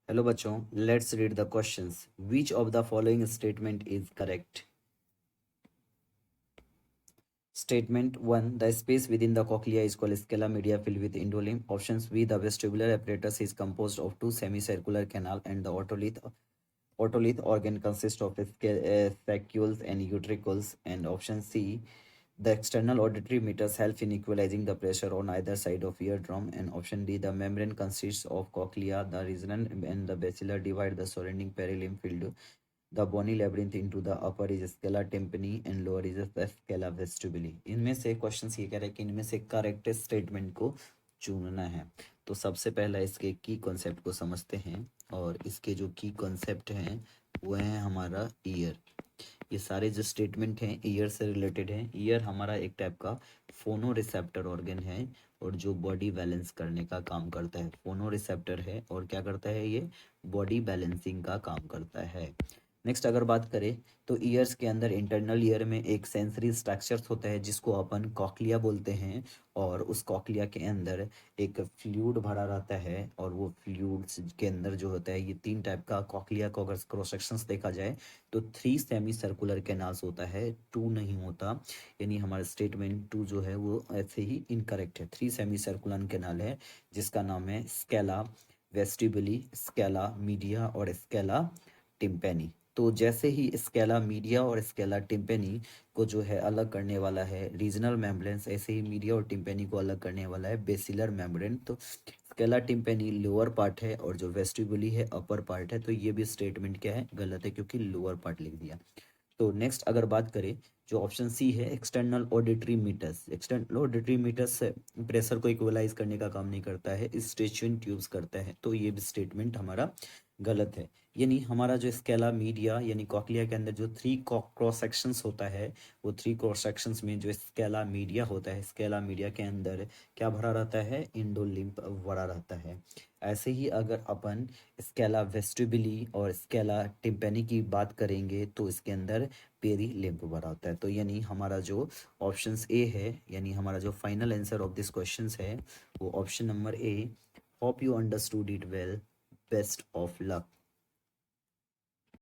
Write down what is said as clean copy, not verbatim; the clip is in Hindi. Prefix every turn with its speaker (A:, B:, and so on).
A: हेलो बच्चों, let's read the questions. Which of the following statement is correct? Statement 1. The space within the cochlea is called scala media filled with endolymph. Options B. The vestibular apparatus is composed of two semicircular canal and the otolith organ consists of saccules and utricles. And option C. The external auditory meters help in equalizing the pressure on either side of eardrum. And option D. The membrane consists of cochlea, the resonant and the basilar divide the surrounding perilimb field. The bony labyrinth into the upper is scala tympani and lower is the scala vestibuli. इनमें से क्वेश्चन ये कह रहे हैं कि इनमें से करेक्ट स्टेटमेंट को चुनना है. तो सबसे पहला इसके की कॉन्सेप्ट को समझते हैं. और इसके जो की कॉन्सेप्ट हैं वो है हमारा ईयर. ये सारे जो स्टेटमेंट हैं ईयर से रिलेटेड हैं. ईयर हमारा एक टाइप का फोनो रिसेप्टर ऑर्गन है और जो बॉडी बैलेंस करने का काम करता है. फोनो रिसेप्टर है और क्या करता है, ये बॉडी बैलेंसिंग का काम करता है. नेक्स्ट अगर बात करें तो ईयर्स के अंदर इंटरनल ईयर में एक सेंसरी स्ट्रक्चर्स होता है जिसको अपन कॉक्लिया बोलते हैं. और उस कॉक्लिया के अंदर एक फ्लूइड भरा रहता है और वो फ्लूइड्स के अंदर जो होता है ये तीन टाइप का कॉक्लिया को अगर क्रॉस सेक्शंस देखा जाए तो 3 सेमी सर्कुलर कैनाल्स होता है, 2 नहीं होता. यानी हमारा स्टेटमेंट 2 जो है वो ऐसे ही इनकरेक्ट है. 3 सेमी सर्कुलर कैनाल है जिसका नाम है स्केला वेस्टिबुली, स्केला मीडिया और स्केला टिम्पेनी. तो जैसे ही स्केला मीडिया और स्केला टिम्पेनी को जो है अलग करने वाला है रीजनल मेम्ब्रेन्स, ऐसे ही मीडिया और टिम्पेनी को अलग करने वाला है बेसिलर मेम्ब्रेन. तो स्केला टिम्पेनी लोअर पार्ट है और जो वेस्टिबुली है अपर पार्ट है. तो ये भी स्टेटमेंट क्या है, गलत है क्योंकि लोअर पार्ट लिख दिया. तो नेक्स्ट अगर बात करें जो ऑप्शन सी है external auditory meters. External auditory meters pressure को इक्वलाइज करने का काम नहीं करता है, स्टेचुइन ट्यूब्स करता है. तो ये भी स्टेटमेंट हमारा गलत है. यानी हमारा जो स्केला मीडिया यानी कॉक्लिया के अंदर जो 3 क्रॉस सेक्शंस होता है वो 3 क्रॉस सेक्शंस में जो स्केला मीडिया होता है, स्केला मीडिया के अंदर क्या भरा रहता है, इंडोलिम्फ भरा रहता है. ऐसे ही अगर अपन स्केला वेस्टिबुली और स्केला टिम्पेनी की बात करेंगे तो इसके अंदर पेरी लिम्फ भरा होता है. तो यानी हमारा जो ऑप्शन ए है यानी हमारा जो final answer of this question है वो option number A. Hope you understood it well. Best of luck.